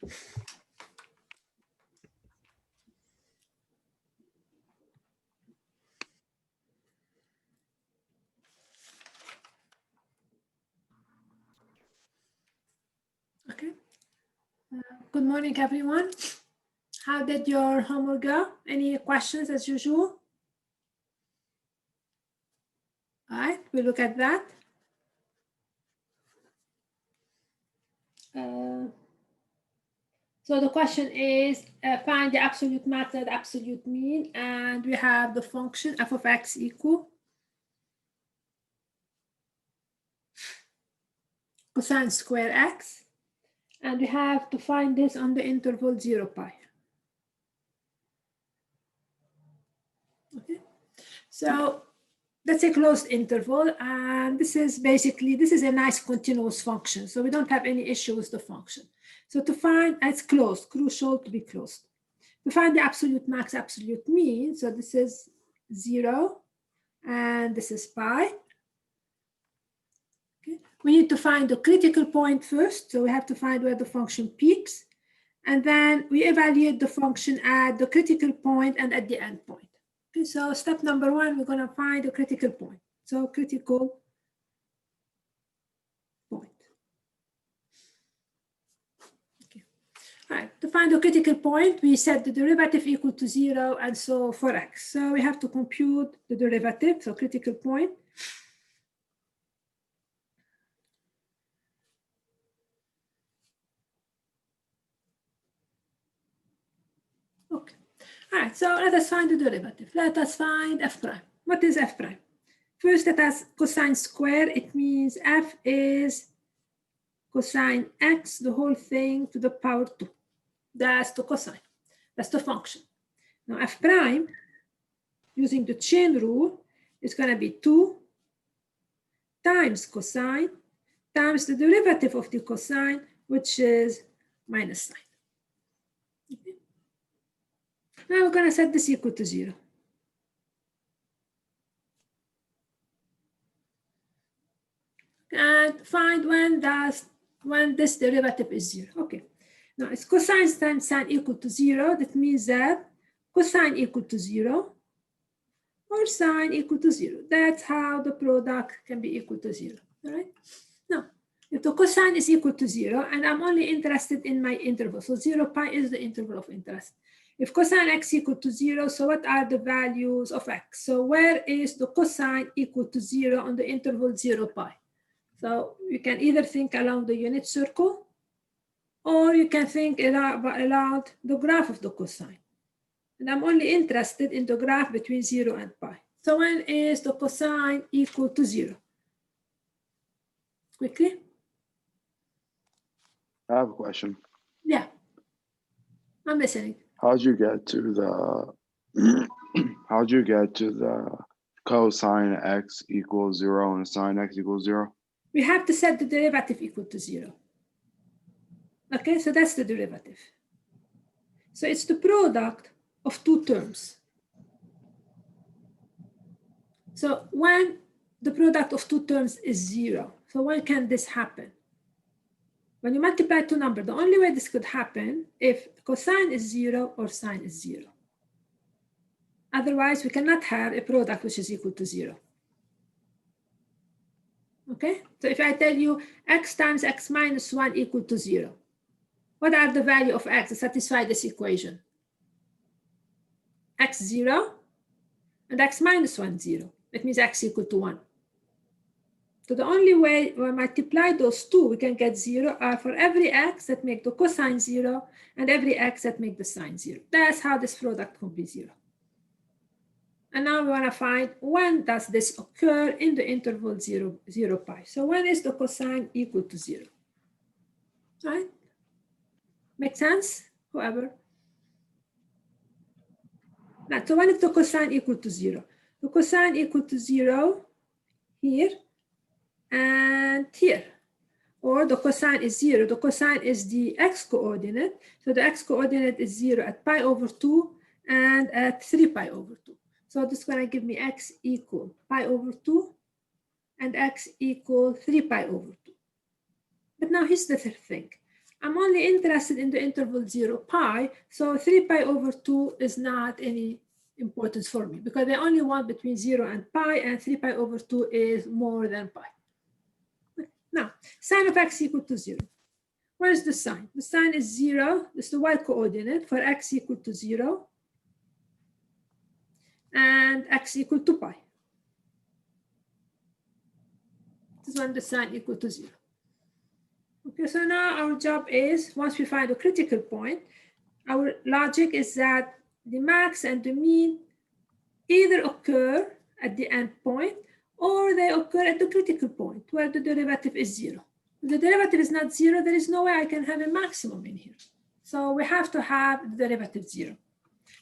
Okay. Good morning, everyone. How did your homework go? Any questions as usual? All right, we'll look at that. So the question is, find the absolute max and absolute mean, and we have the function f of x equal cosine square x, and we have to find this on the interval 0 pi. Okay, so that's a closed interval, and this is a nice continuous function, so we don't have any issue with the function. So to find, it's closed, crucial to be closed. To find the absolute max, absolute mean, so this is 0, and this is pi. Okay. We need to find the critical point first, so we have to find where the function peaks, and then we evaluate the function at the critical point and at the end point. Okay, so step number 1, we're going to find the critical point. So critical point. Okay. All right, to find the critical point, we set the derivative equal to 0, and so for x. So we have to compute the derivative, so critical point. Okay. All right, so let us find the derivative. Let us find f prime. What is f prime? First, let us cosine square. It means f is cosine x, the whole thing to the power 2. That's the cosine. That's the function. Now f prime, using the chain rule, is going to be 2 times cosine times the derivative of the cosine, which is minus 9. Okay. Now we're going to set this equal to 0. And find when this derivative is 0. Okay. Now it's cosine times sine equal to 0. That means that cosine equal to 0 or sine equal to 0. That's how the product can be equal to 0. All right. Now, if the cosine is equal to 0, and I'm only interested in my interval, so 0 pi is the interval of interest. If cosine x equal to 0, so what are the values of x? So where is the cosine equal to 0 on the interval 0 pi? So you can either think along the unit circle, or you can think around the graph of the cosine. And I'm only interested in the graph between 0 and pi. So when is the cosine equal to 0? Quickly. I have a question. Yeah, I'm listening. How'd you get to the cosine x equals 0 and sine x equals 0? We have to set the derivative equal to 0. Okay, so that's the derivative. So it's the product of two terms. So when the product of two terms is 0, so when can this happen? When you multiply two numbers, the only way this could happen if cosine is 0 or sine is 0. Otherwise, we cannot have a product which is equal to 0. Okay, so if I tell you x times x minus 1 equal to 0, what are the value of x to satisfy this equation? X 0 and x minus 1 0. That means x equal to 1. So the only way we multiply those two, we can get 0 are for every x that make the cosine 0 and every x that make the sine 0. That's how this product can be 0. And now we want to find when does this occur in the interval 0, 0 pi. So when is the cosine equal to 0? Right? Make sense? Whoever. Now, so when is the cosine equal to 0? The cosine equal to 0 here and here. Or the cosine is 0. The cosine is the x-coordinate. So the x-coordinate is 0 at pi over 2 and at 3 pi over 2. So this is going to give me x equal pi over 2 and x equal 3 pi over 2. But now here's the third thing. I'm only interested in the interval 0 pi, so 3 pi over 2 is not any importance for me because I only want between 0 and pi, and 3 pi over 2 is more than pi. Now, sine of x equal to 0. What is the sign? The sign is 0. This is the y coordinate for x equal to 0 and x equal to pi. This is when the sign equal to 0. Okay, so now our job is, once we find a critical point, our logic is that the max and the mean either occur at the end point or they occur at the critical point where the derivative is 0. If the derivative is not 0, there is no way I can have a maximum in here. So we have to have the derivative 0.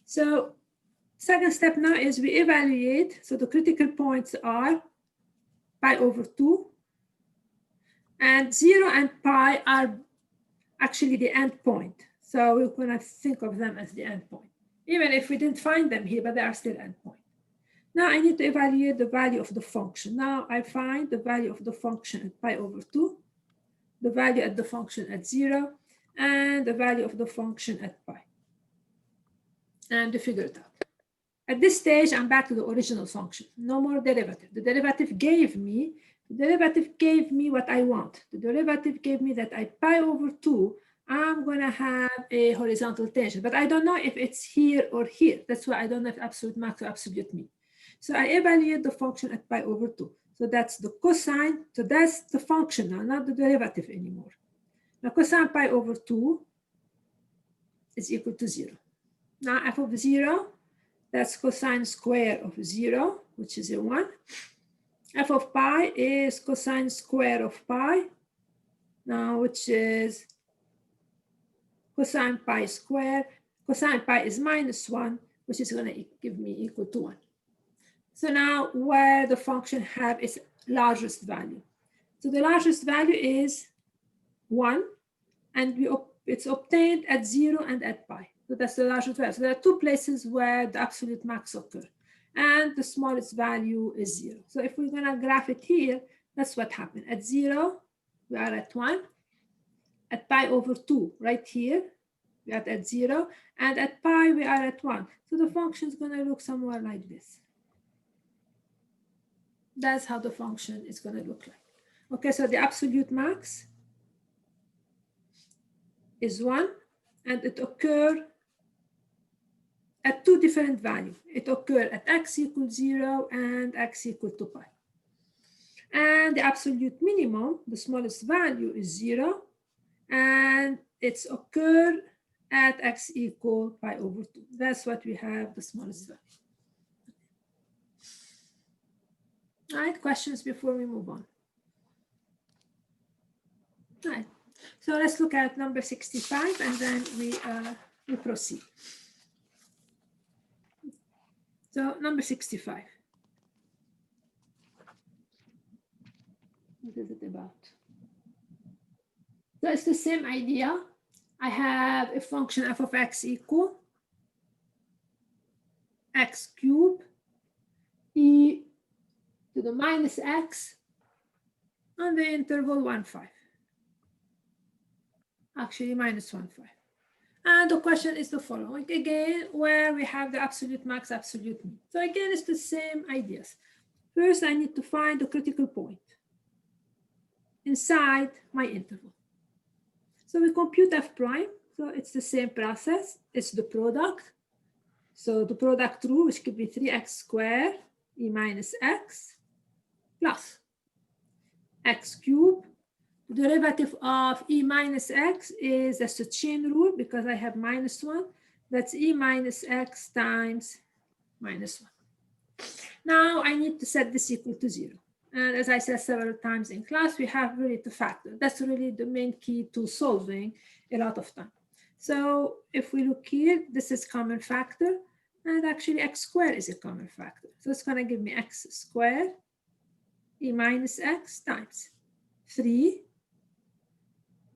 So second step now is we evaluate. So the critical points are pi over 2. And 0 and pi are actually the end point. So we're going to think of them as the end point. Even if we didn't find them here, but they are still end point. Now I need to evaluate the value of the function. Now I find the value of the function at pi over 2, the value of the function at 0, and the value of the function at pi. And to figure it out. At this stage, I'm back to the original function. No more derivative. The derivative gave me what I want. The derivative gave me that at pi over 2, I'm going to have a horizontal tangent. But I don't know if it's here or here. That's why I don't know if absolute max or absolute mean. So I evaluate the function at pi over 2. So that's the cosine. So that's the function now, not the derivative anymore. Now cosine pi over 2 is equal to 0. Now f of 0, that's cosine square of 0, which is a 1. F of pi is cosine square of pi, now which is cosine pi square. Cosine pi is minus 1, which is going to give me equal to 1. So now where the function have its largest value. So the largest value is 1, and it's obtained at 0 and at pi. So that's the largest value. So there are two places where the absolute max occur. And the smallest value is 0. So if we're going to graph it here, that's what happened. At 0, we are at 1. At pi over 2, right here, we are at 0. And at pi, we are at 1. So the function is going to look somewhere like this. That's how the function is going to look like. Okay, so the absolute max is 1, and it occurs at two different values. It occurs at x equals 0 and x equal to pi. And the absolute minimum, the smallest value, is 0, and it's occurred at x equal pi over 2. That's what we have, the smallest value. All right, questions before we move on? All right, so let's look at number 65, and then we proceed. So number 65. What is it about? So it's the same idea. I have a function f of x equal x cubed e to the minus x on the interval 1, 5. Actually, minus 1, 5. And the question is the following. Again, where we have the absolute max, absolute mean. So again, it's the same ideas. First, I need to find the critical point inside my interval. So we compute f prime. So it's the same process. It's the product. So the product rule, which could be 3x squared e minus x plus x cubed. The derivative of e minus x is that's a chain rule because I have minus 1. That's e minus x times minus 1. Now I need to set this equal to 0. And as I said several times in class, we have really to factor. That's really the main key to solving a lot of time. So if we look here, this is common factor. And actually x squared is a common factor. So it's going to give me x squared e minus x times 3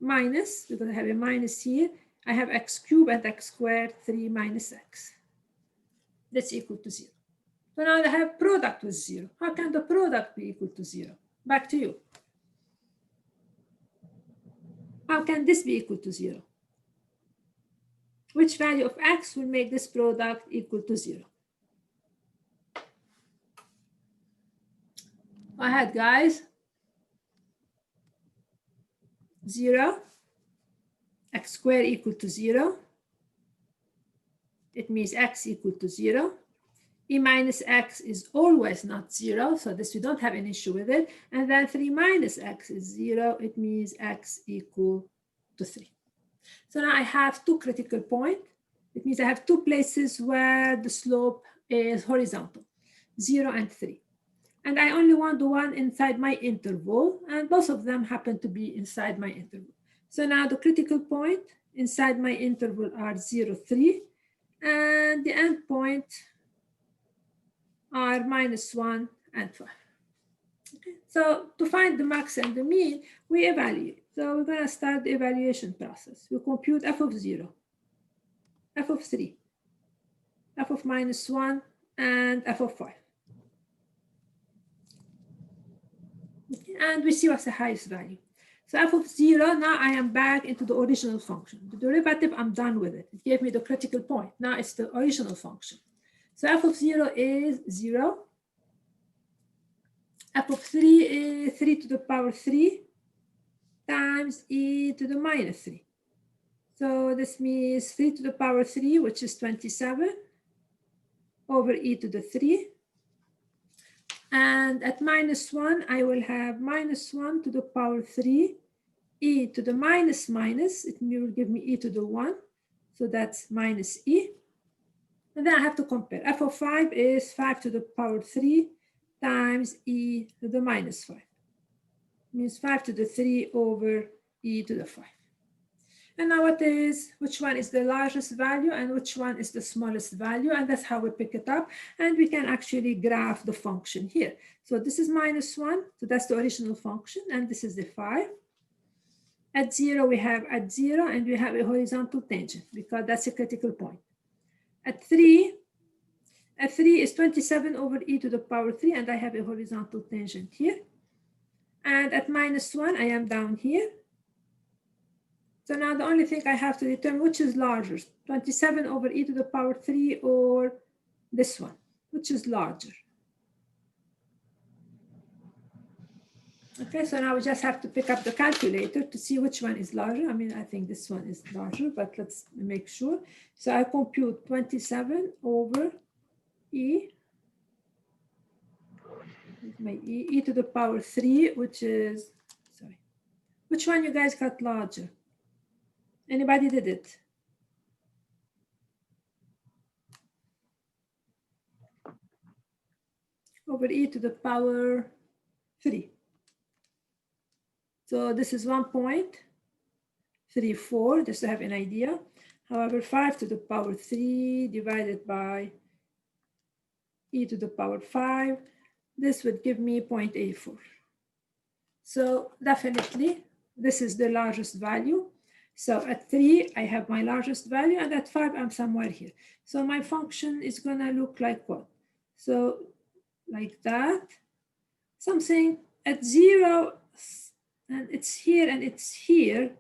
minus, because I have a minus here, I have x cubed and x squared, 3 minus x. That's equal to 0. So now I have product with 0. How can the product be equal to 0? Back to you. How can this be equal to 0? Which value of x will make this product equal to 0? Go ahead, guys. 0. X squared equal to 0. It means x equal to 0. E minus x is always not 0, so this we don't have an issue with it. And then 3 minus x is 0. It means x equal to 3. So now I have two critical points. It means I have two places where the slope is horizontal, 0 and 3. And I only want the one inside my interval, and both of them happen to be inside my interval. So now the critical point inside my interval are 0, 3, and the end point are -1 and 5. Okay. So to find the max and the mean, we evaluate. So we're going to start the evaluation process. We compute f of 0, f of 3, f of -1, and f of 5. Okay. And we see what's the highest value. So f of 0, now I am back into the original function. The derivative, I'm done with it. It gave me the critical point. Now it's the original function. So f of 0 is 0. F of 3 is 3 to the power 3 times e to the -3. So this means 3 to the power 3, which is 27, over e to the 3. And at -1, I will have -1 to the power 3, e to the minus, it will give me e to the 1. So that's minus e. And then I have to compare. F of 5 is 5 to the power 3 times e to the -5. Means 5 to the 3 over e to the 5. And now which one is the largest value and which one is the smallest value? And that's how we pick it up. And we can actually graph the function here. So this is -1, so that's the original function. And this is the 5. At 0, we have at 0, and we have a horizontal tangent because that's a critical point. At 3 is 27 over e to the power 3, and I have a horizontal tangent here. And at -1, I am down here. So now the only thing I have to determine which is larger, 27 over e to the power 3 or this one, which is larger. Okay, so now we just have to pick up the calculator to see which one is larger. I mean, I think this one is larger, but let's make sure. So I compute 27 over e, my e to the power 3, which is, sorry, which one you guys got larger? Anybody did it? Over e to the power 3. So this is 1.34, just to have an idea. However, 5 to the power 3 divided by e to the power 5, this would give me 0.84. So definitely, this is the largest value. So at 3, I have my largest value, and at 5, I'm somewhere here. So my function is going to look like what? So like that. Something at 0, and it's here, and it's here.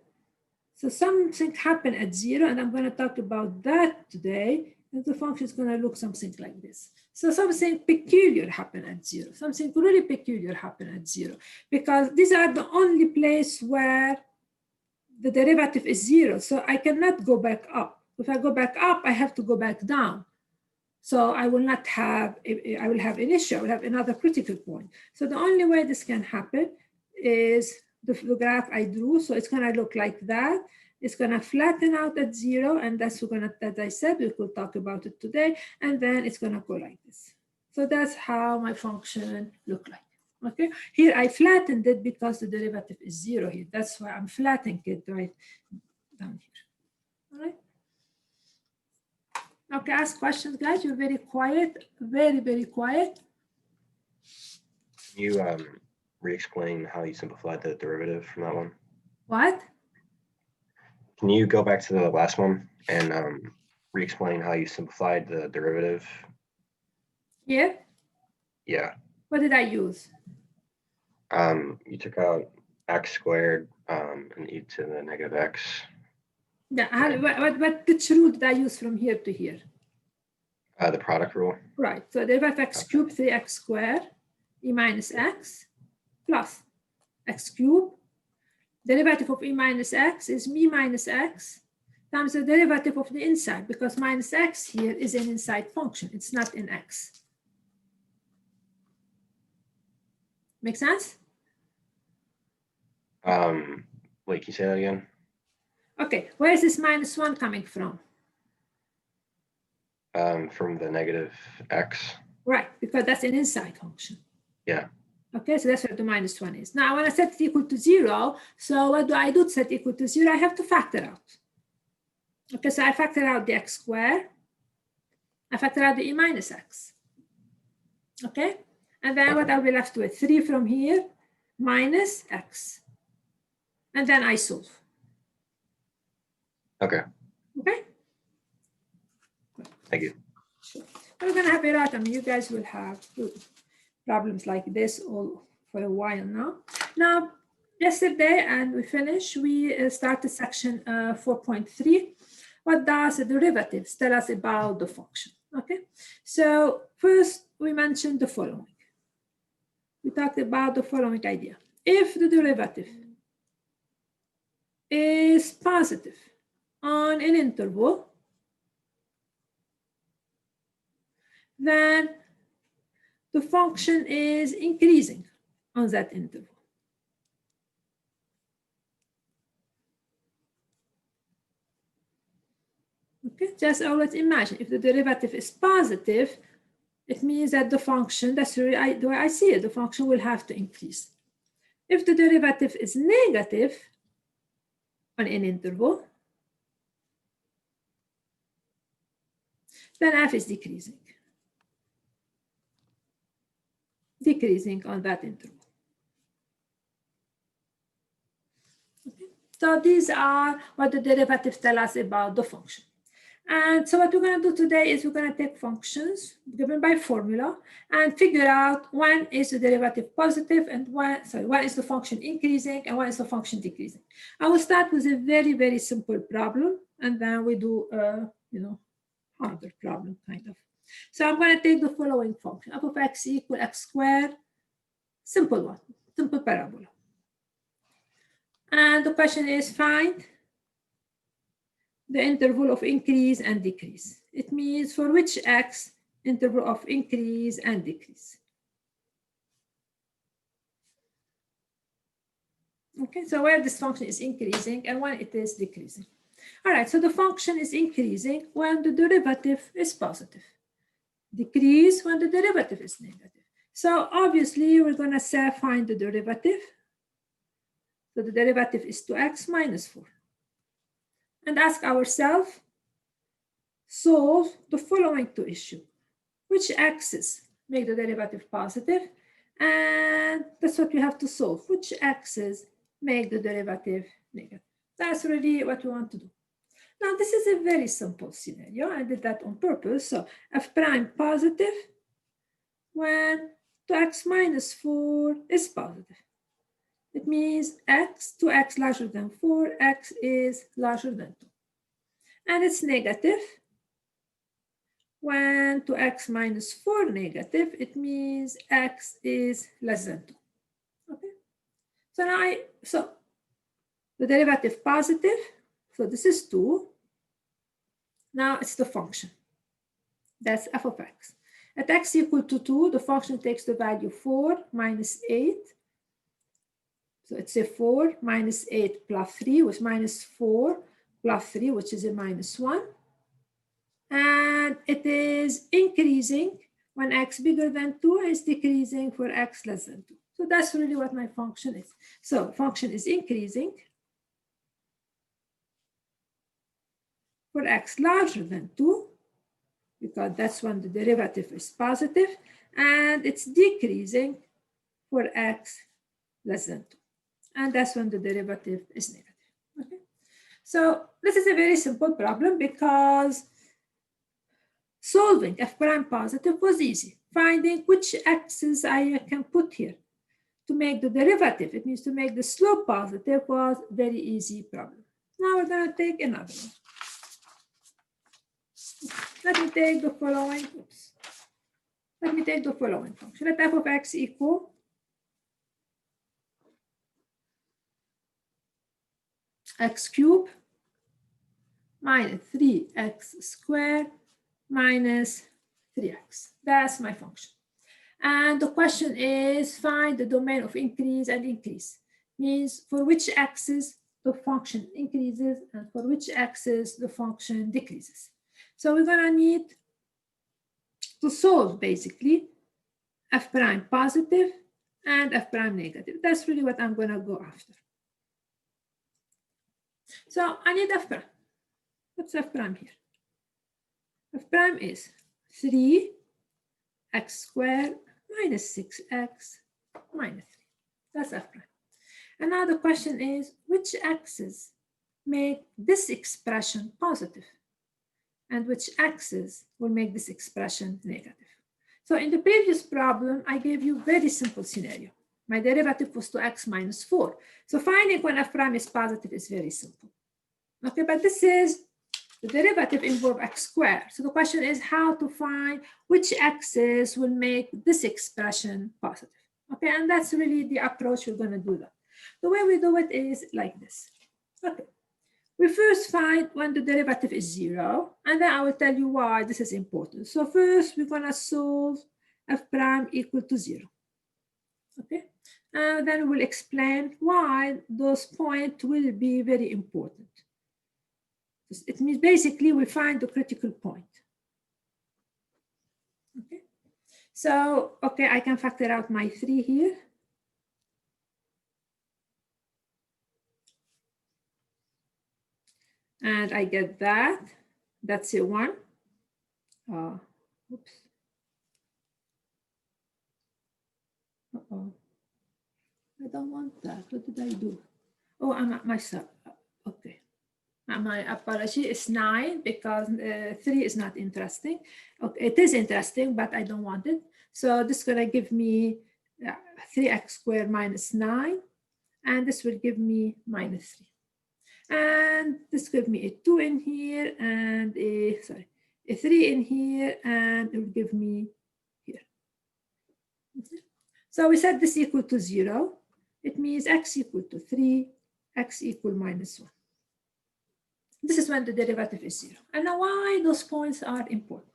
So something happened at 0, and I'm going to talk about that today. And the function is going to look something like this. So something peculiar happened at 0. Something really peculiar happened at 0. Because these are the only place where the derivative is 0. So I cannot go back up. If I go back up, I have to go back down. So I will not have, I will have an issue. I will have another critical point. So the only way this can happen is the graph I drew. So it's going to look like that. It's going to flatten out at 0. And that's going to, as I said, we could talk about it today. And then it's going to go like this. So that's how my function look like. Okay, here I flattened it because the derivative is 0 here. That's why I'm flattening it right down here. All right. Okay, ask questions, guys. You're very quiet, very, very quiet. Can you re-explain how you simplified the derivative from that one? What? Can you go back to the last one and re-explain how you simplified the derivative? Here? Yeah. What did I use? You took out x squared and e to the negative x. Yeah, which rule did I use from here to here? The product rule. Right, so derivative x cubed 3x squared e minus x plus x cubed. Derivative of e minus x is me minus x times the derivative of the inside, because minus x here is an inside function. It's not in x. Make sense? Wait, can you say that again? Okay, where is this minus 1 coming from? From the negative x. Right, because that's an inside function. Yeah. Okay, so that's where the minus 1 is. Now, when I set it equal to 0, so what do I do to set equal to 0? I have to factor out. Okay, so I factor out the x squared. I factor out the e minus x. Okay, and then what I'll be left with? 3 from here minus x. And then I solve. Okay. Okay? Thank you. Sure. We're going to have it out. I mean, you guys will have problems like this all for a while now. Now, yesterday, and we finished, we started section 4.3. What does the derivatives tell us about the function? Okay, so first we mentioned the following. We talked about the following idea. If the derivative is positive on an interval, then the function is increasing on that interval. Okay, just always imagine if the derivative is positive, it means that the function, that's the way I see it, the function will have to increase. If the derivative is negative on an interval, then f is decreasing. Decreasing on that interval. Okay. So these are what the derivatives tell us about the function. And so what we're going to do today is we're going to take functions given by formula and figure out when is the derivative positive and when is the function increasing and when is the function decreasing. I will start with a very, very simple problem, and then we do harder problem kind of. So I'm going to take the following function: f of x equal x squared, simple one, simple parabola. And the question is find the interval of increase and decrease. It means for which x interval of increase and decrease. Okay, so where this function is increasing and when it is decreasing. All right, so the function is increasing when the derivative is positive. Decrease when the derivative is negative. So obviously we're going to say find the derivative. So the derivative is 2x minus 4. And ask ourselves, solve the following two issues. Which x's make the derivative positive? And that's what we have to solve. Which x's make the derivative negative? That's really what we want to do. Now, this is a very simple scenario. I did that on purpose. So f prime positive when 2x minus 4 is positive. It means 2x larger than 4, x is larger than 2. And it's negative when 2x minus 4 negative, it means x is less than 2. Okay. So now the derivative positive, so this is 2. Now it's the function. That's f of x. At x equal to 2, the function takes the value 4 minus 8. So it's a 4 minus 8 plus 3, which minus 4 plus 3, which is a minus 1. And it is increasing when x bigger than 2, is decreasing for x less than 2. So that's really what my function is. So function is increasing for x larger than 2, because that's when the derivative is positive, and it's decreasing for x less than 2. And that's when the derivative is negative. Okay. So this is a very simple problem because solving f prime positive was easy. Finding which x's I can put here to make the derivative, it means to make the slope positive, was very easy problem. Now we're going to take another one. Let me take the following, oops. Let me take the following function. Let f of x equal x cubed minus 3x squared minus 3x. That's my function. And the question is, find the domain of increase and increase. Means for which axis the function increases and for which axis the function decreases. So we're going to need to solve basically f prime positive and f prime negative. That's really what I'm going to go after. So I need f prime. What's f prime here? F prime is 3x squared minus 6x minus 3. That's f prime. And now the question is, which axis make this expression positive? And which axis will make this expression negative? So in the previous problem, I gave you a very simple scenario. My derivative was 2x minus 4. So finding when f prime is positive is very simple. Okay, but this is the derivative involve x squared. So the question is how to find which axis will make this expression positive. Okay, and that's really the approach we're going to do that. The way we do it is like this. Okay, we first find when the derivative is 0, and then I will tell you why this is important. So first we're going to solve f prime equal to 0. Okay, and then we'll explain why those points will be very important. It means basically we find the critical point. Okay, so okay, I can factor out my 3 here. And I get that. That's a 1. Oops. Uh-oh. I don't want that. What did I do? Oh, I'm at myself. Okay. My apology is 9 because 3 is not interesting. Okay, it is interesting, but I don't want it. So this is going to give me 3x squared minus 9. And this will give me minus 3. And this gives me a 2 in here and a 3 in here, and it will give me here. Okay. So we set this equal to 0. It means x equal to 3, x equal minus 1. This is when the derivative is 0. And now why those points are important.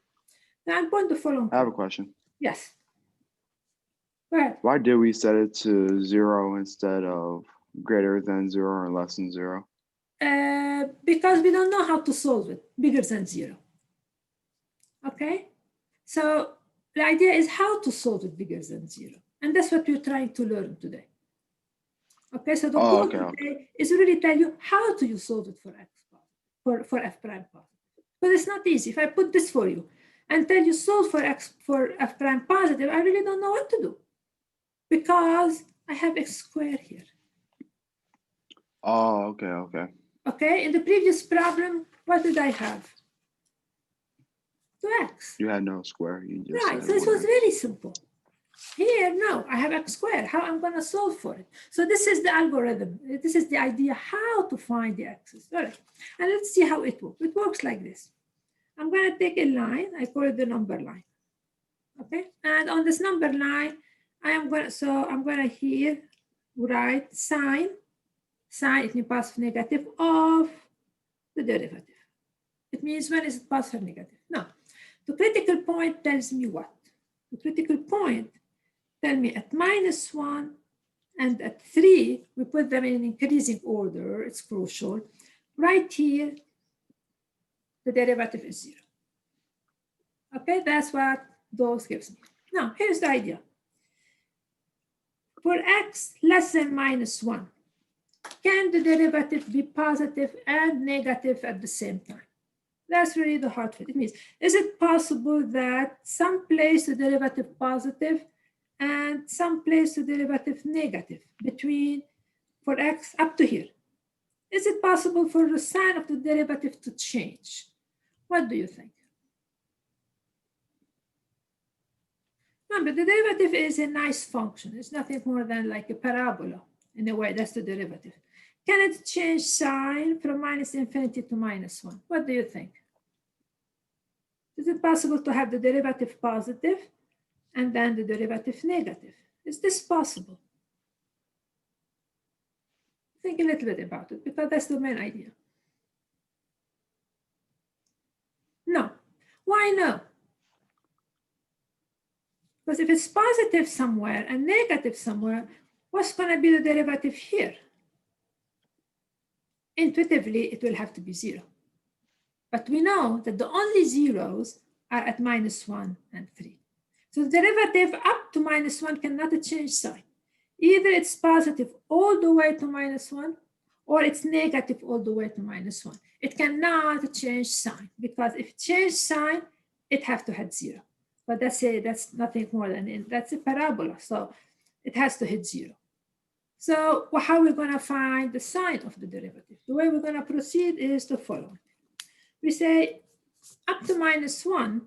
Now I'm going to follow. I have a question. Yes. Go ahead. Why did we set it to 0 instead of greater than 0 or less than 0? Because we don't know how to solve it, bigger than 0. Okay, so the idea is how to solve it bigger than 0. And that's what we're trying to learn today. Okay, so the goal today is really tell you how do you solve it for x positive, for f prime positive. But it's not easy. If I put this for you and tell you solve for f prime positive, I really don't know what to do because I have x squared here. Oh, okay. Okay, in the previous problem, what did I have? 2x. You had no square. You just right, so it was very simple. Here, no, I have x squared. How I'm going to solve for it? So this is the algorithm. This is the idea how to find the x's. All right, and let's see how it works. It works like this. I'm going to take a line. I call it the number line. Okay, and on this number line, I'm going to here write sign it means positive negative of the derivative. It means when is it positive or negative? Now, the critical point tells me what? The critical point tells me at -1 and at 3, we put them in increasing order, it's crucial. Right here, the derivative is 0. Okay, that's what those gives me. Now, here's the idea. For x less than -1, can the derivative be positive and negative at the same time? That's really the hard fit. It means, is it possible that some place the derivative positive and some place the derivative negative between for x up to here? Is it possible for the sign of the derivative to change? What do you think? Remember, the derivative is a nice function. It's nothing more than like a parabola. In a way, that's the derivative. Can it change sign from minus infinity to minus 1? What do you think? Is it possible to have the derivative positive and then the derivative negative? Is this possible? Think a little bit about it, because that's the main idea. No. Why no? Because if it's positive somewhere and negative somewhere, what's going to be the derivative here? Intuitively, it will have to be 0. But we know that the only zeros are at -1 and 3. So the derivative up to -1 cannot change sign. Either it's positive all the way to -1, or it's negative all the way to -1. It cannot change sign, because if it changes sign, it has to hit 0. But that's nothing more than that's a parabola, so it has to hit 0. So how are we going to find the sign of the derivative? The way we're going to proceed is the following. We say up to -1,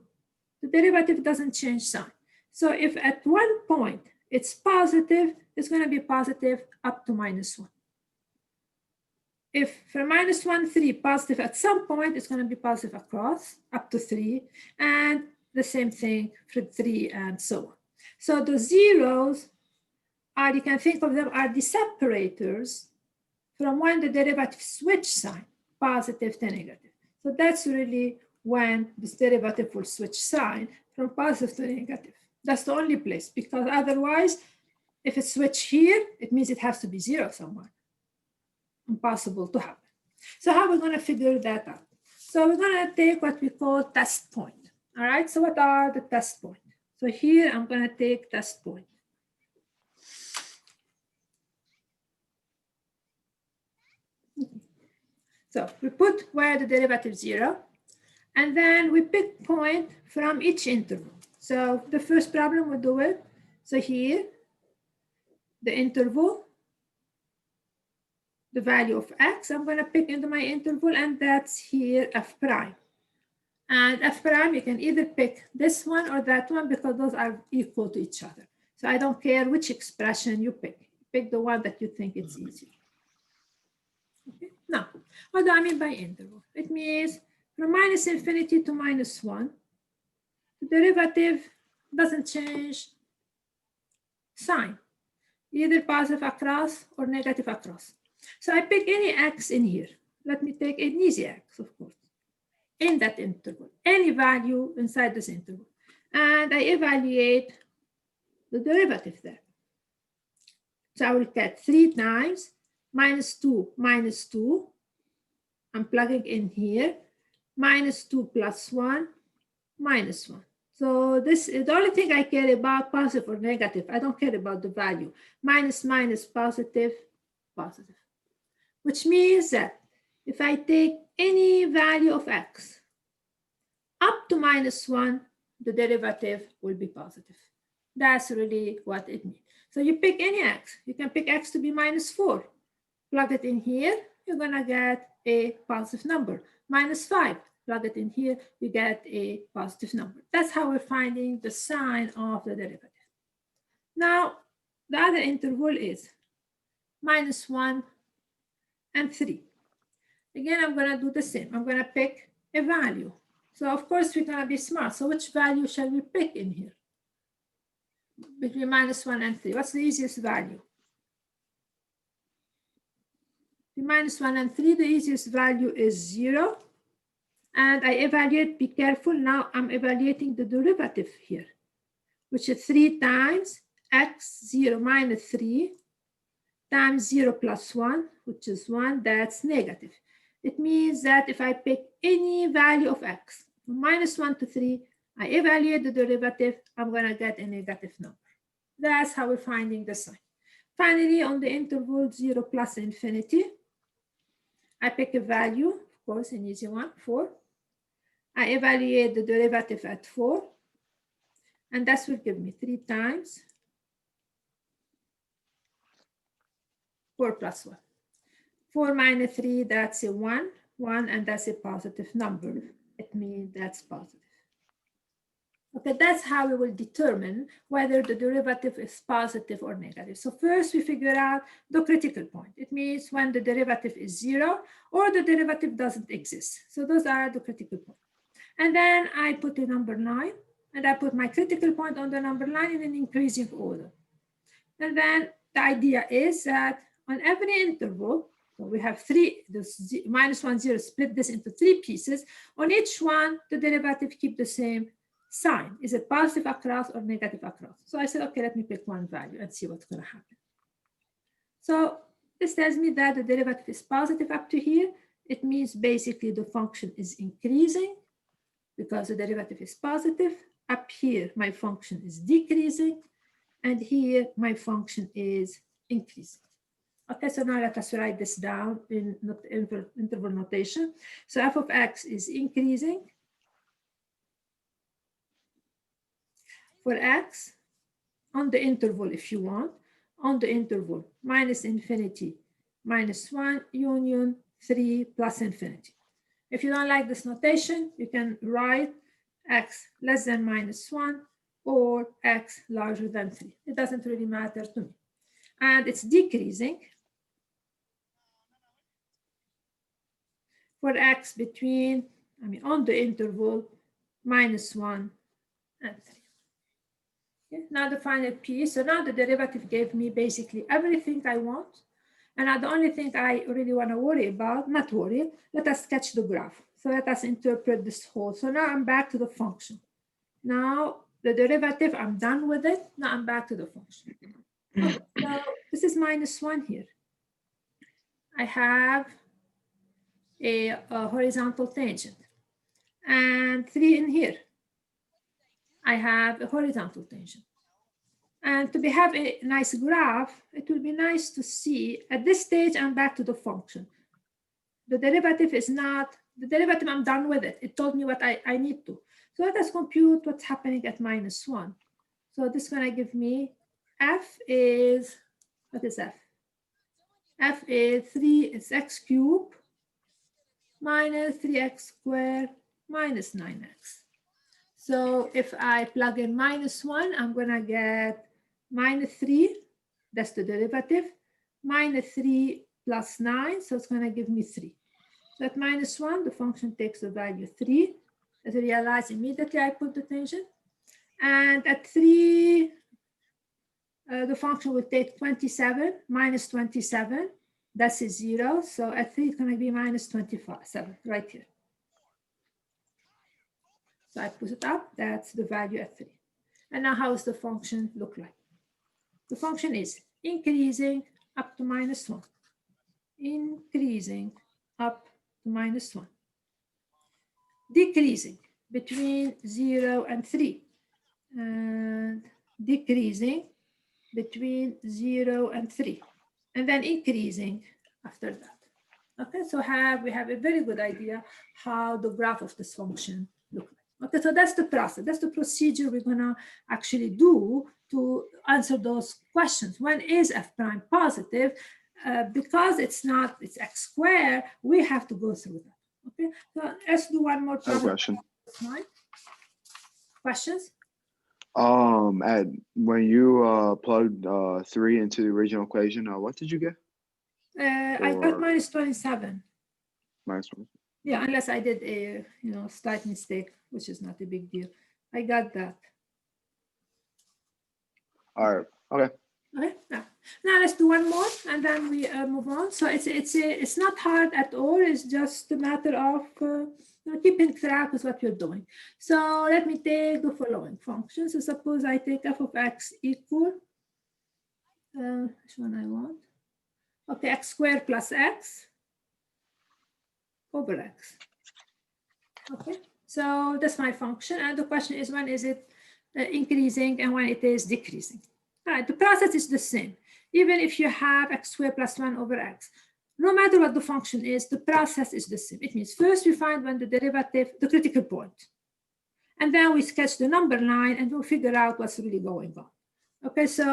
the derivative doesn't change sign. So if at one point it's positive, it's going to be positive up to -1. If from -1, 3 positive at some point, it's going to be positive across up to 3, and the same thing for 3 and so on. So the zeros are, you can think of them are the separators from when the derivative switch sign, positive to negative. So that's really when this derivative will switch sign from positive to negative. That's the only place, because otherwise, if it switch here, it means it has to be 0 somewhere. Impossible to happen. So how are we going to figure that out? So we're going to take what we call test point. All right, so what are the test points? So here I'm going to take test point. So we put where the derivative 0, and then we pick point from each interval. So the first problem we do it. So here, the interval, the value of x, I'm going to pick into my interval, and that's here f prime. And f prime, you can either pick this one or that one, because those are equal to each other. So I don't care which expression you pick. Pick the one that you think it's easier. Okay. Now, what do I mean by interval? It means from minus infinity to -1, the derivative doesn't change sign, either positive across or negative across. So I pick any x in here. Let me take an easy x, of course, in that interval, any value inside this interval. And I evaluate the derivative there. So I will get 3 times -2 minus 2. I'm plugging in here. -2 plus 1 minus 1. So this is the only thing I care about, positive or negative. I don't care about the value. Minus, minus, positive, positive. Which means that if I take any value of x up to -1, the derivative will be positive. That's really what it means. So you pick any x. You can pick x to be -4. Plug it in here, you're going to get a positive number. -5. Plug it in here, you get a positive number. That's how we're finding the sign of the derivative. Now, the other interval is -1 and 3. Again, I'm going to do the same. I'm going to pick a value. So, of course, we're going to be smart. So, which value shall we pick in here? Between -1 and 3. What's the easiest value? The -1 and 3, the easiest value is 0. And I evaluate, be careful, now I'm evaluating the derivative here, which is 3 times x 0 minus 3 times 0 plus 1, which is 1, that's negative. It means that if I pick any value of x, from -1 to 3, I evaluate the derivative, I'm going to get a negative number. That's how we're finding the sign. Finally, on the interval 0 plus infinity, I pick a value, of course, an easy one, 4. I evaluate the derivative at 4, and that will give me 3 times 4 plus 1. 4 minus 3, that's a 1, 1, and that's a positive number. It means that's positive. Okay, that's how we will determine whether the derivative is positive or negative. So first we figure out the critical point. It means when the derivative is 0 or the derivative doesn't exist. So those are the critical points. And then I put the number 9, and I put my critical point on the number 9 in an increasing order. And then the idea is that on every interval, so we have 3, this -1, 0, split this into 3 pieces. On each one, the derivative keep the same sign. Is it positive across or negative across? So I said, okay, let me pick one value and see what's going to happen. So this tells me that the derivative is positive up to here. It means basically the function is increasing because the derivative is positive. Up here, my function is decreasing. And here, my function is increasing. Okay, so now let us write this down in interval notation. So f of x is increasing for x on the interval, if you want, on the interval -infinity, -1, union 3 plus infinity. If you don't like this notation, you can write x less than -1 or x larger than 3. It doesn't really matter to me. And it's decreasing for x between, on the interval -1 and 3. Okay. Now the final piece. So now the derivative gave me basically everything I want. And now the only thing I really want to worry about, not worry, let us sketch the graph. So let us interpret this whole. So now I'm back to the function. Now the derivative, I'm done with it. Now I'm back to the function. Okay, so this is -1 here. I have a horizontal tangent. And 3 in here. I have a horizontal tangent. And to have a nice graph, it will be nice to see at this stage, I'm back to the function. The derivative is not, the derivative, I'm done with it. It told me what I need to. So let us compute what's happening at -1. So this is going to give me f is, what is f? F is 3, it's x cubed minus 3x squared minus 9x. So if I plug in -1, I'm going to get -3, that's the derivative, -3 plus 9, so it's going to give me 3. So at -1, the function takes the value 3. As I realize immediately, I put the tangent. And at 3, the function will take 27, minus 27. That's a 0. So at 3, it's going to be minus 27 right here. So I put it up. That's the value at 3. And now how does the function look like? The function is increasing up to -1. Increasing up to -1. Decreasing between 0 and 3. And decreasing between 0 and 3. And then increasing after that. Okay, so we have a very good idea how the graph of this function looks like. Okay, so that's the process. That's the procedure we're gonna actually do to answer those questions. When is f prime positive? Because it's x squared, we have to go through that. Okay, so let's do one more problem. Question. Questions? When you plugged 3 into the original equation, what did you get? I got -27. -1. Yeah, unless I did a slight mistake, which is not a big deal. I got that. All right. Okay. Okay. Now let's do one more, and then we move on. So it's not hard at all. It's just a matter of keeping track with what you're doing. So let me take the following function. So suppose I take f of x equal which one I want? Okay, x squared plus x over x. Okay, so that's my function. And the question is, when is it increasing and when it is decreasing? All right, the process is the same. Even if you have x squared plus 1 over x, no matter what the function is, the process is the same. It means first we find when the derivative, the critical point. And then we sketch the number line and we'll figure out what's really going on. Okay, so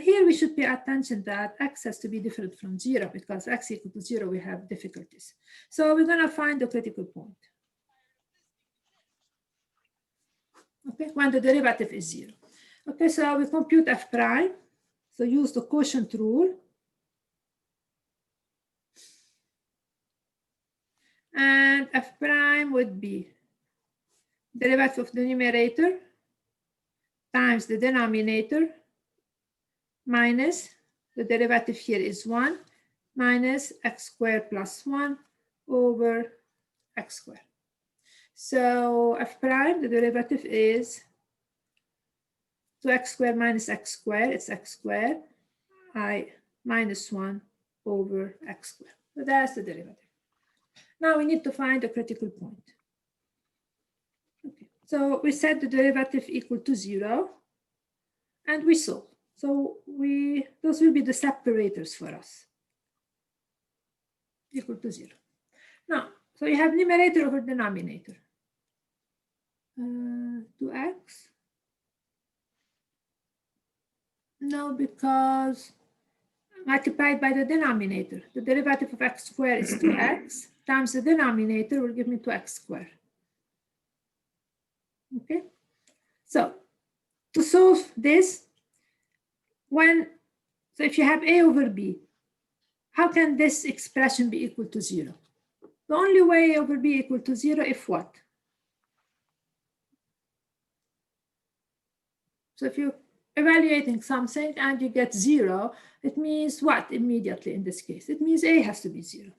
here we should pay attention that x has to be different from 0 because x equal to 0, we have difficulties. So we're going to find the critical point. okay, when the derivative is 0. Okay, so we compute f prime. So use the quotient rule. And f prime would be derivative of the numerator times the denominator minus the derivative here is 1 minus x squared plus 1 over x squared. So f prime, the derivative is 2x squared minus x squared, it's x squared, I minus 1 over x squared. So that's the derivative. Now we need to find the critical point. Okay. So we set the derivative equal to 0 and we solve. So those will be the separators for us, equal to 0. Now, so you have numerator over denominator. 2x. No, because multiplied by the denominator. The derivative of x squared is 2x times the denominator will give me 2x squared. Okay, so to solve this, so if you have a over b, how can this expression be equal to 0? The only way a over b equal to 0 if what? So if you're evaluating something and you get 0, it means what immediately in this case? It means a has to be 0.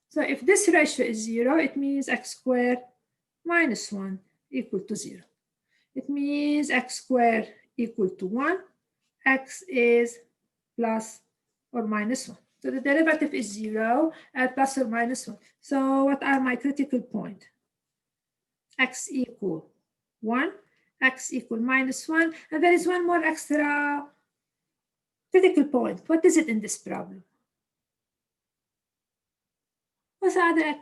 So if this ratio is 0, it means x squared minus 1 equal to 0. It means x squared equal to 1, x is plus or minus 1. So the derivative is 0 at plus or minus 1. So what are my critical points? X equal 1, x equal minus 1, and there is one more extra critical point. What is it in this problem? What's the other?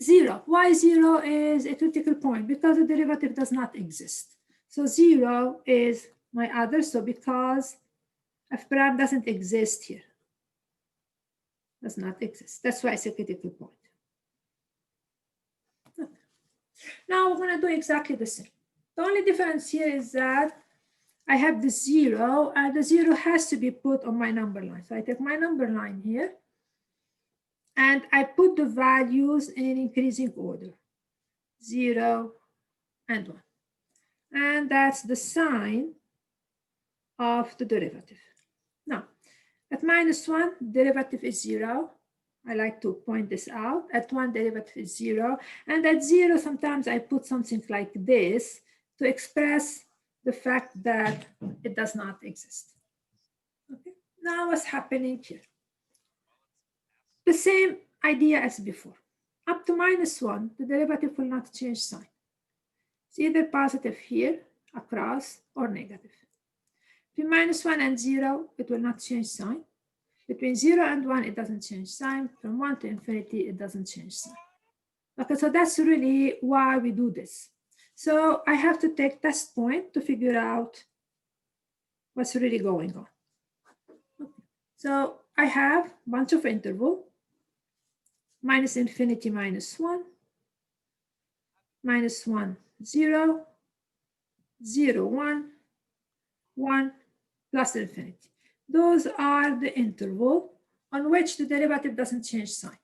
0. Why 0 is a critical point? Because the derivative does not exist. So 0 is my other, so because f prime doesn't exist here. Does not exist. That's why it's a critical point. Okay. Now we're going to do exactly the same. The only difference here is that I have the 0, and the 0 has to be put on my number line. So I take my number line here, and I put the values in an increasing order, 0 and 1. And that's the sign of the derivative. Now, at minus 1, derivative is 0. I like to point this out. At 1, derivative is 0. And at 0, sometimes I put something like this to express the fact that it does not exist. Okay. Now what's happening here? The same idea as before. Up to minus 1, the derivative will not change sign. It's either positive here, across, or negative. Between minus 1 and 0, it will not change sign. Between 0 and 1, it doesn't change sign. From 1 to infinity, it doesn't change sign. Okay, so that's really why we do this. So I have to take test point to figure out what's really going on. Okay. So I have a bunch of interval, minus infinity, minus 1, minus 1, 0, 0, 1, 1, plus infinity. Those are the interval on which the derivative doesn't change sign.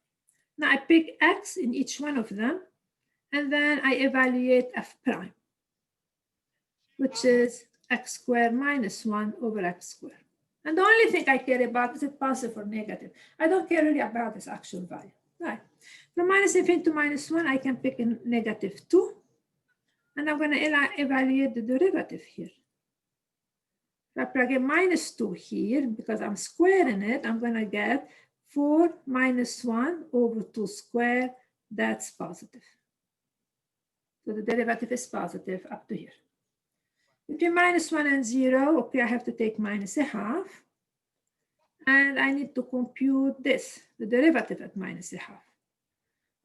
Now I pick x in each one of them, and then I evaluate f prime, which is x squared minus 1 over x squared. And the only thing I care about is it positive or negative. I don't care really about this actual value. Right. From minus infinity to minus 1, I can pick a negative 2, and I'm going to evaluate the derivative here. If I plug in minus 2 here, because I'm squaring it, I'm going to get 4 minus 1 over 2 squared. That's positive. So the derivative is positive up to here. Between minus 1 and 0, okay, I have to take minus a half. And I need to compute this, the derivative at minus a half.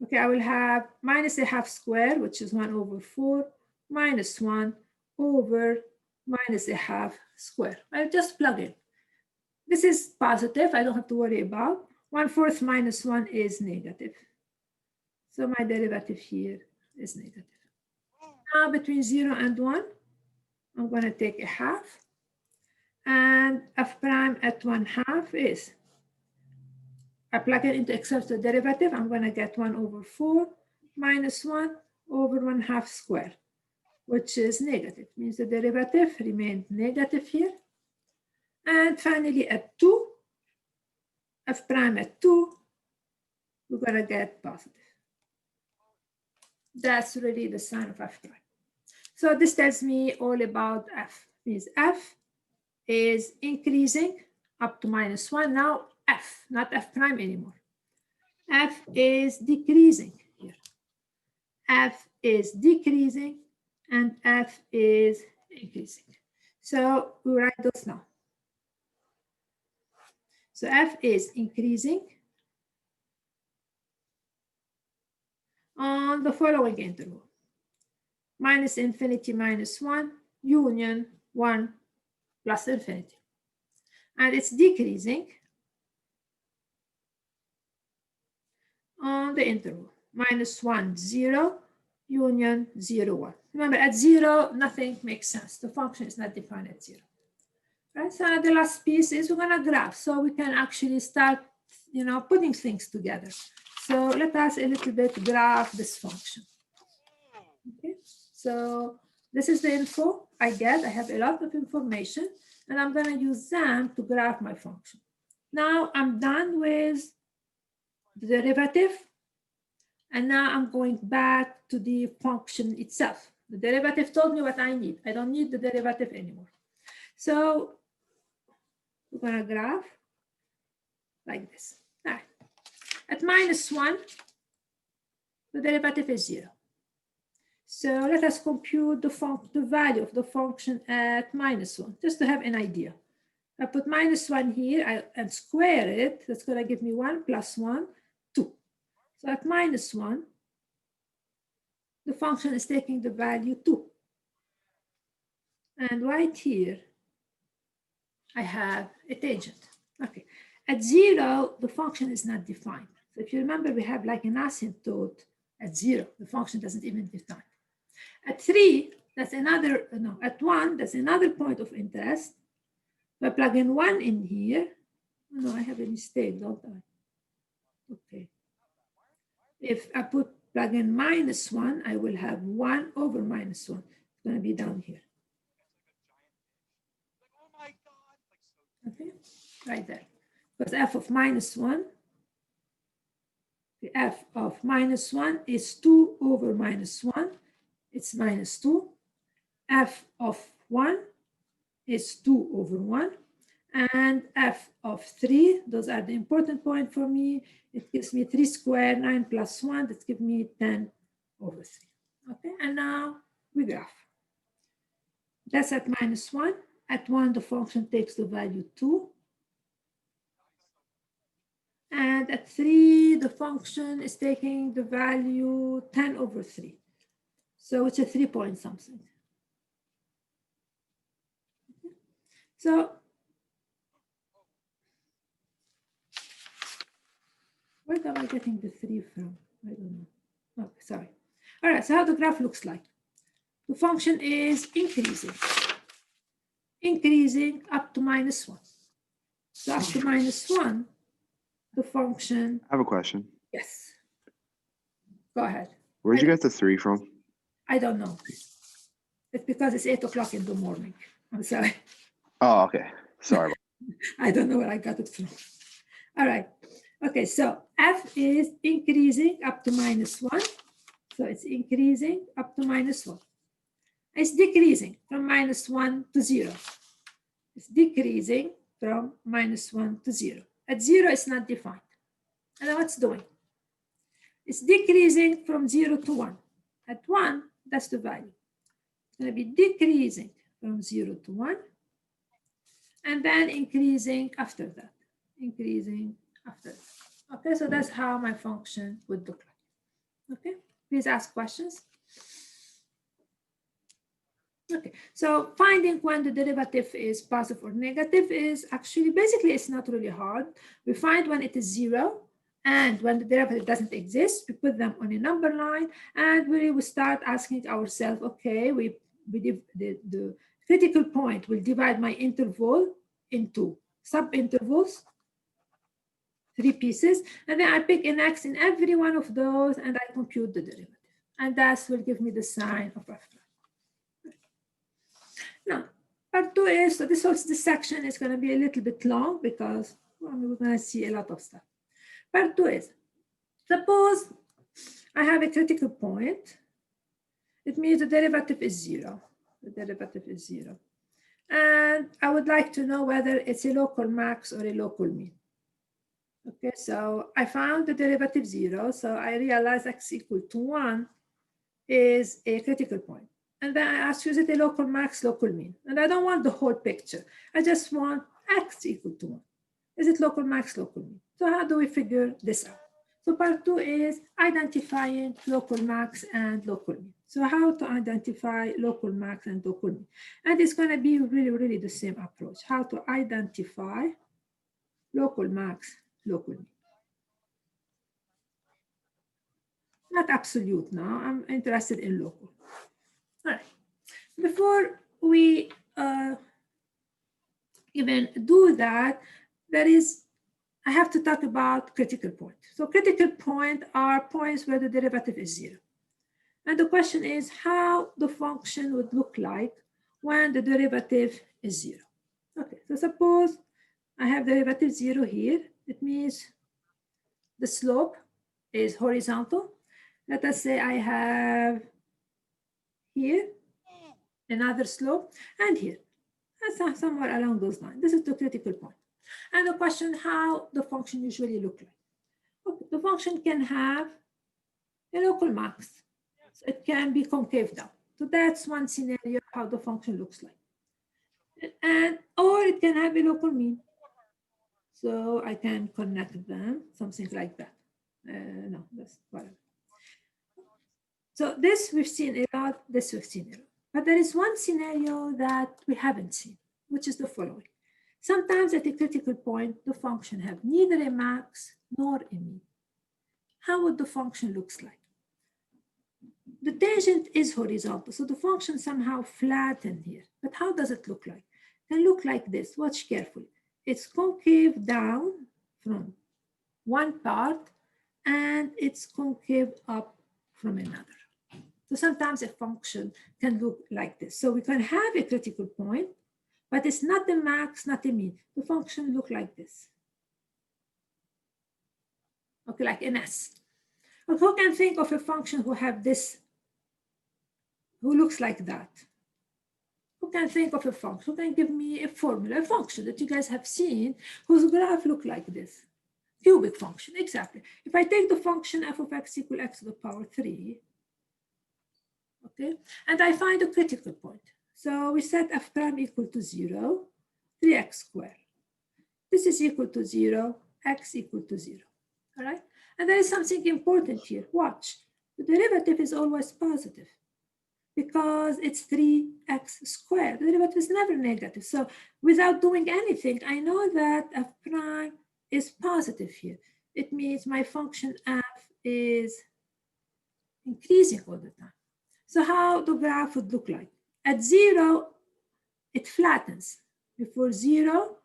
Okay, I will have minus a half squared, which is 1 over 4, minus 1 over minus a half squared. I'll just plug in. This is positive, I don't have to worry about. 1/4 minus 1 is negative. So my derivative here is negative. Now between 0 and 1, I'm going to take a half. And f prime at 1/2 is, I plug it into Excel the derivative, I'm going to get 1 over 4 minus 1 over 1/2 square, which is negative. Means the derivative remained negative here. And finally at 2, f prime at 2, we're going to get positive. That's really the sign of f prime. So this tells me all about f. Means f is increasing up to -1. Now f, not f prime anymore. F is decreasing here. F is decreasing and f is increasing. So we write those now. So f is increasing on the following interval: minus infinity minus 1 union 1 plus infinity. And it's decreasing on the interval -1 0 union 0 1. Remember, at 0 nothing makes sense. The function is not defined at 0. Right? So the last piece is we're going to graph, so we can actually start, putting things together. So let us a little bit graph this function. Okay, so this is the info I get. I have a lot of information, and I'm going to use them to graph my function. Now I'm done with the derivative, and now I'm going back to the function itself. The derivative told me what I need. I don't need the derivative anymore. So we're going to graph like this. All right. At -1, the derivative is 0. So let us compute the value of the function at -1, just to have an idea. I put -1 here and square it. That's going to give me 1 plus 1, 2. So at -1, the function is taking the value 2. And right here, I have a tangent. Okay. At 0, the function is not defined. So if you remember, we have like an asymptote at 0. The function doesn't even define. At 3, that's another, no, at 1, that's another point of interest. If I plug in 1 in here, no, I have a mistake, don't I? Okay. If I plug in -1, I will have 1 over -1. It's going to be down here. Okay, right there. Because f of -1, the f of -1 is 2 over -1. It's -2. F of 1 is 2 over 1. And f of 3, those are the important point for me. It gives me 3 squared, 9 plus 1. That gives me 10 over 3. Okay, and now we graph. That's at -1. At 1, the function takes the value 2. And at 3, the function is taking the value 10 over 3. So it's a 3 point something. Okay. So where am I getting the 3 from? I don't know. Oh, sorry. All right, so how the graph looks like. The function is increasing up to -1. So up to -1, the function. I have a question. Yes. Go ahead. Where'd you get the 3 from? I don't know. It's because it's 8 o'clock in the morning. I'm sorry. Oh, okay. Sorry. I don't know where I got it from. All right. Okay, so f is increasing up to -1. So it's increasing up to -1. It's decreasing from -1 to 0. It's decreasing from -1 to 0. At 0, it's not defined. And then what's doing? It's decreasing from 0 to 1. At 1, that's the value. It's going to be decreasing from 0 to 1. And then increasing after that. Increasing after that. Okay, so that's how my function would look like. Okay, please ask questions. Okay, so finding when the derivative is positive or negative is actually, basically, it's not really hard. We find when it is 0 And when the derivative doesn't exist, we put them on a number line, and we will start asking ourselves, okay, the critical point will divide my interval into sub-intervals, 3 pieces, and then I pick an x in every one of those, and I compute the derivative. And that will give me the sign of f prime. Now, part 2 is, so this section is going to be a little bit long because we're going to see a lot of stuff. Part 2 is, suppose I have a critical point. It means the derivative is 0. The derivative is 0. And I would like to know whether it's a local max or a local mean. Okay, so I found the derivative 0. So I realize x equal to 1 is a critical point. And then I ask you, is it a local max, local mean? And I don't want the whole picture. I just want x equal to 1. Is it local max, local mean? So how do we figure this out? So part 2 is identifying local max and local mean. So how to identify local max and local mean? And it's going to be really, really the same approach. How to identify local max, local mean. Not absolute now. I'm interested in local. All right. Before we even do that, I have to talk about critical point. So critical point are points where the derivative is 0. And the question is how the function would look like when the derivative is 0. Okay, so suppose I have derivative 0 here. It means the slope is horizontal. Let us say I have here another slope and here. That's somewhere along those lines. This is the critical point. And the question how the function usually look like. Okay, the function can have a local max. So it can be concave down. So that's one scenario how the function looks like. Or it can have a local mean. So I can connect them, something like that. No, that's whatever. So this we've seen a lot, this we've seen a lot. But there is one scenario that we haven't seen, which is the following. Sometimes at a critical point, the function have neither a max nor a mean. How would the function looks like? The tangent is horizontal, so the function somehow flattened here. But how does it look like? It can look like this. Watch carefully. It's concave down from one part, and it's concave up from another. So sometimes a function can look like this. So we can have a critical point, but it's not the max, not the mean. The function look like this. Okay, like an S. But who can think of a function who have this, who looks like that? Who can think of a function? Who can give me a formula, a function that you guys have seen whose graph look like this? Cubic function, exactly. If I take the function f of x equal x to the power 3, okay, and I find a critical point. So we set f prime equal to 0, 3x squared. This is equal to 0, x equal to 0, all right? And there is something important here. Watch, the derivative is always positive because it's 3x squared. The derivative is never negative. So without doing anything, I know that f prime is positive here. It means my function f is increasing all the time. So how the graph would look like? At 0, it flattens. Before 0,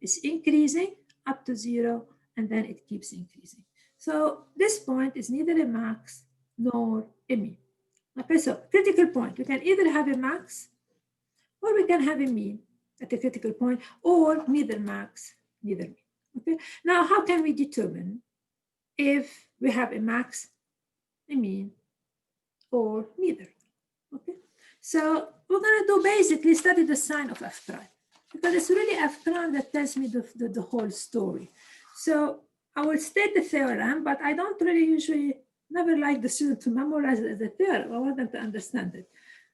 it's increasing up to 0, and then it keeps increasing. So this point is neither a max nor a mean. Okay, so critical point, we can either have a max or we can have a mean at a critical point, or neither max, neither mean. Okay, now how can we determine if we have a max, a mean, or neither? Okay, so we're going to do basically study the sign of f prime, because it's really f prime that tells me the whole story. So I will state the theorem, but I don't really usually never like the student to memorize it as a theorem. I want them to understand it.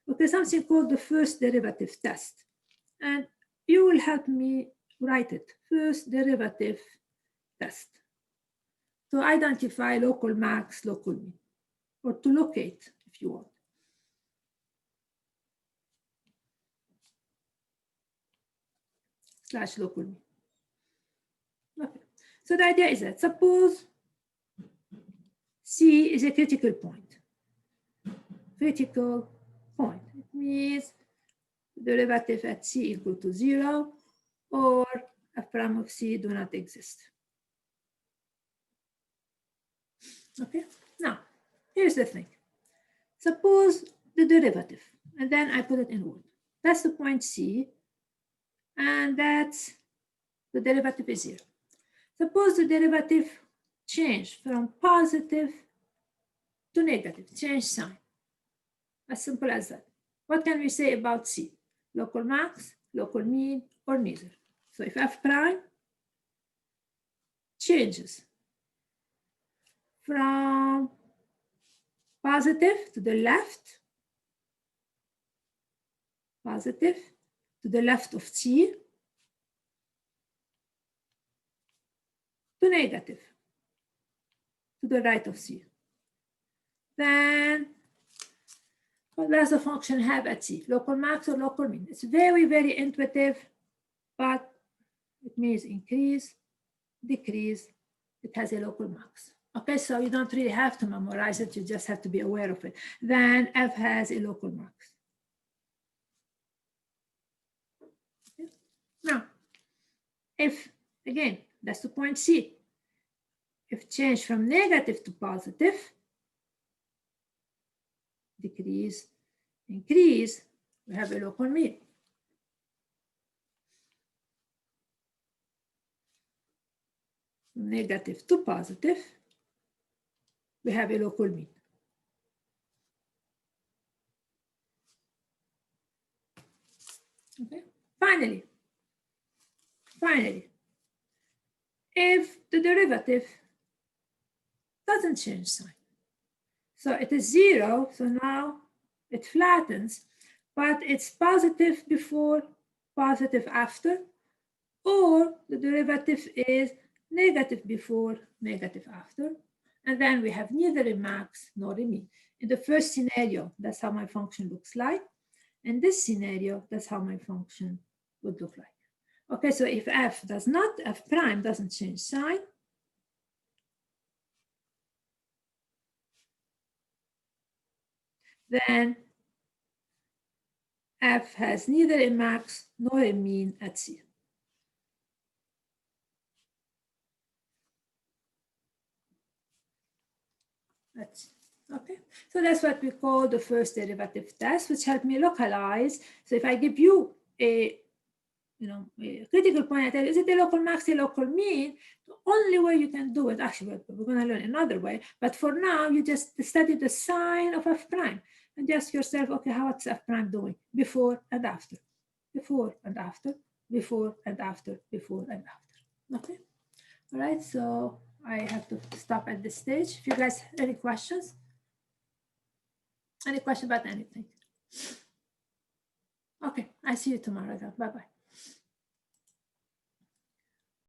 Okay, something called the first derivative test. And you will help me write it. First derivative test. To identify local max, local mean, or to locate if you want. Slash local mean. Okay. So the idea is that suppose C is a critical point. Critical point. It means derivative at C equal to 0 or f prime of C do not exist. Okay, now here's the thing. Suppose the derivative, and then I put it in wood. That's the point C, and that's the derivative is 0. Suppose the derivative change from positive to negative, change sign. As simple as that. What can we say about C? Local max, local mean, or neither. So if f prime changes from positive to the left, positive to the left of C, to negative to the right of C, then what does the function have at C? Local max or local mean? It's very, very intuitive, but it means increase, decrease. It has a local max. Okay, so you don't really have to memorize it. You just have to be aware of it. Then f has a local max. Okay. Now, if, again, that's the point C. If change from negative to positive, decrease, increase, we have a local mean. Negative to positive, we have a local mean. Okay. Finally, if the derivative doesn't change sign, so it is 0, so now it flattens, but it's positive before, positive after, or the derivative is negative before, negative after, and then we have neither a max nor a mean. In the first scenario, that's how my function looks like. In this scenario, that's how my function would look like. Okay, so if f prime doesn't change sign, then f has neither a max nor a mean at C. Okay, so that's what we call the first derivative test, which helped me localize. So if I give you a critical point, I tell you, is it a local max, a local mean? The only way you can do it, actually, we're going to learn another way, but for now, you just study the sign of f prime and ask yourself, okay, what's f prime doing before and after, before and after, before and after, before and after. Okay, all right, so I have to stop at this stage. If you guys have any questions? Any question about anything? Okay, I see you tomorrow. Bye-bye.